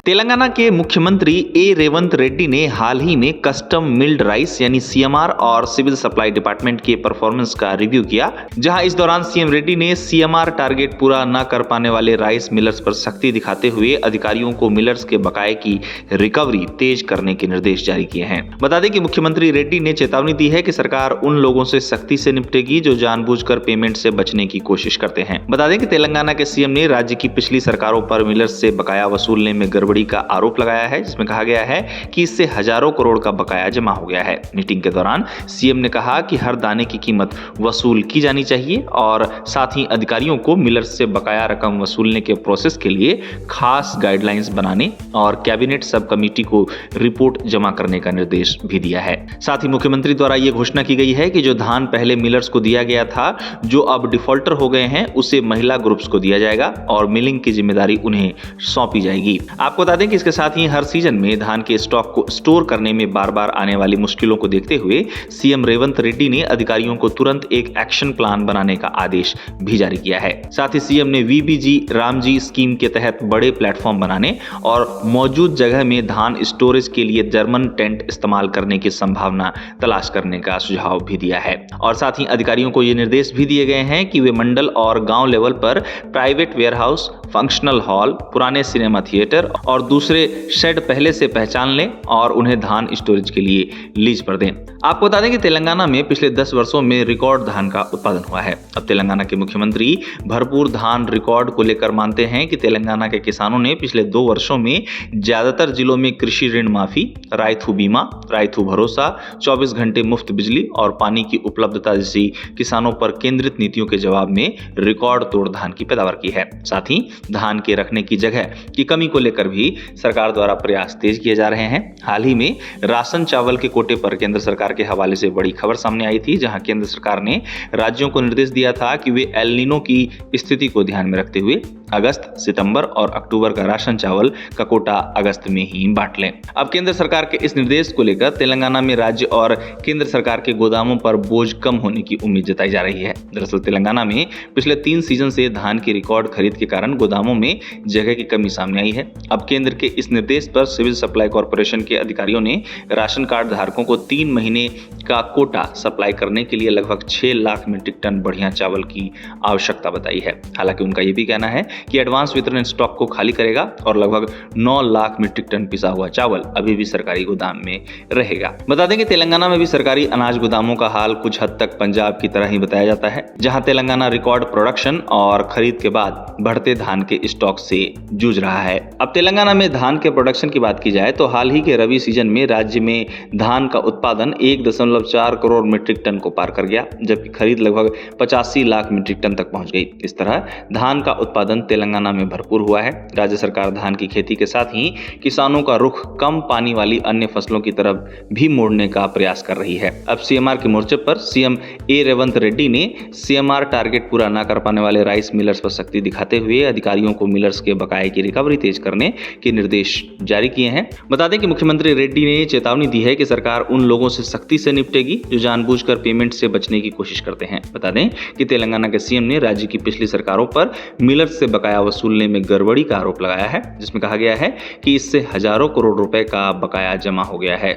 तेलंगाना के मुख्यमंत्री रेवंत रेड्डी ने हाल ही में कस्टम मिल्ड राइस यानी सीएमआर और सिविल सप्लाई डिपार्टमेंट के परफॉर्मेंस का रिव्यू किया, जहां इस दौरान सीएम रेड्डी ने सीएमआर टारगेट पूरा न कर पाने वाले राइस मिलर्स पर सख्ती दिखाते हुए अधिकारियों को मिलर्स के बकाये की रिकवरी तेज करने के निर्देश जारी किए हैं। बता दें कि मुख्यमंत्री रेड्डी ने चेतावनी दी है कि सरकार उन लोगों से सख्ती से निपटेगी जो जानबूझकर पेमेंट से बचने की कोशिश करते हैं। बता दें कि तेलंगाना के सीएम ने राज्य की पिछली सरकारों पर मिलर्स से बकाया वसूलने में गड़बड़ी का आरोप लगाया है, जिसमें कहा गया है कि इससे हजारों करोड़ का बकाया जमा हो गया है। मीटिंग के दौरान सीएम ने कहा कि हर दाने की कीमत वसूल की जानी चाहिए और साथ ही अधिकारियों को मिलर्स से बकाया रकम वसूलने के प्रोसेस के लिए खास गाइडलाइंस बनाने और कैबिनेट सब कमेटी को रिपोर्ट जमा करने का निर्देश भी दिया है। साथ ही मुख्यमंत्री द्वारा यह घोषणा की गई है कि जो धान पहले मिलर्स को दिया गया था, जो अब डिफॉल्टर हो गए हैं, उसे महिला ग्रुप्स को दिया जाएगा और मिलिंग की जिम्मेदारी उन्हें सौंपी जाएगी। आपको बता दें कि इसके साथ ही हर सीजन में धान के स्टॉक को स्टोर करने में बार बार आने वाली मुश्किलों को देखते हुए सीएम रेवंत रेड्डी ने अधिकारियों को तुरंत एक एक्शन प्लान बनाने का आदेश भी जारी किया है। साथ ही सीएम ने वीबीजी रामजी स्कीम के तहत बड़े प्लेटफॉर्म बनाने और मौजूद जगह में धान स्टोरेज के लिए जर्मन टेंट इस्तेमाल करने की संभावना तलाश करने का सुझाव भी दिया है। और साथ ही अधिकारियों को ये निर्देश भी दिए गए हैं कि वे मंडल और गांव लेवल पर प्राइवेट वेयरहाउस, फंक्शनल हॉल, पुराने सिनेमा थिएटर और दूसरे शेड पहले से पहचान लें और उन्हें धान स्टोरेज के लिए लीज पर दें। आपको बता दें कि तेलंगाना में पिछले 10 वर्षों में रिकॉर्ड धान का उत्पादन हुआ है। अब तेलंगाना के मुख्यमंत्री भरपूर धान रिकॉर्ड को लेकर मानते हैं कि तेलंगाना के किसानों ने पिछले 2 वर्षों में ज्यादातर जिलों में कृषि ऋण माफी, रायथू बीमा, रायथू भरोसा, 24 घंटे मुफ्त बिजली और पानी की उपलब्धता जैसी किसानों पर केंद्रित नीतियों के जवाब में रिकॉर्ड तोड़ धान की पैदावार की है। साथ ही धान के रखने की जगह की कमी को लेकर भी सरकार द्वारा प्रयास तेज किए जा रहे हैं। हाल ही में राशन चावल के कोटे पर केंद्र सरकार के हवाले से बड़ी खबर सामने आई थी, जहां केंद्र सरकार ने राज्यों को निर्देश दिया था कि वे एल नीनो की स्थिति को ध्यान में रखते हुए अगस्त, सितंबर और अक्टूबर का राशन चावल का कोटा अगस्त में ही बांट लें। अब केंद्र सरकार के इस निर्देश को लेकर तेलंगाना में राज्य और केंद्र सरकार के गोदामों पर बोझ कम होने की उम्मीद जताई जा रही है। दरअसल तेलंगाना में पिछले 3 सीजन से धान की रिकॉर्ड खरीद के कारण गोदामों में जगह की कमी सामने आई है। अब केंद्र के इस निर्देश पर सिविल सप्लाई कॉर्पोरेशन के अधिकारियों ने राशन कार्ड धारकों को 3 महीने का कोटा सप्लाई करने के लिए लगभग 6 लाख मीट्रिक टन बढ़िया चावल की आवश्यकता बताई है। हालांकि उनका यह भी कहना है कि एडवांस वितरण स्टॉक को खाली करेगा और लगभग 9 लाख मीट्रिक टन पिसा हुआ चावल अभी भी सरकारी गोदाम में रहेगा। बता दें कि तेलंगाना में भी सरकारी अनाज गोदामों का हाल कुछ हद तक पंजाब की तरह ही बताया जाता है, जहां तेलंगाना रिकॉर्ड प्रोडक्शन और खरीद के बाद बढ़ते धान के स्टॉक से जूझ रहा है। अब तेलंगाना में धान के प्रोडक्शन की बात की जाए तो हाल ही के रबी सीजन में राज्य में धान का उत्पादन 1.4 करोड़ मीट्रिक टन को पार कर गया, जबकि खरीद लगभग 85 लाख मीट्रिक टन तक पहुंच गई। इस तरह धान का उत्पादन तेलंगाना में भरपूर हुआ है। राज्य सरकार धान की खेती के साथ ही किसानों का रुख कम पानी वाली अन्य फसलों की तरफ भी मोड़ने का प्रयास कर रही है। अब सीएमआर के मोर्चे पर सीएम रेवंत रेड्डी ने सीएमआर टारगेट पूरा न कर पाने वाले राइस मिलर्स पर सख्ती दिखाते हुए अधिकारियों को मिलर्स के बकाये की रिकवरी तेज करने के निर्देश जारी किए हैं। बता दें कि मुख्यमंत्री रेड्डी ने चेतावनी दी है कि सरकार उन लोगों से सख्ती से निपटेगी जो जानबूझकर पेमेंट से बचने की कोशिश करते हैं। बता दें कि तेलंगाना के सीएम ने राज्य की पिछली सरकारों पर मिलर्स से बकाया वसूलने में गड़बड़ी का आरोप लगाया है, जिसमें कहा गया है कि इससे हजारों करोड़ रुपए का बकाया जमा हो गया है।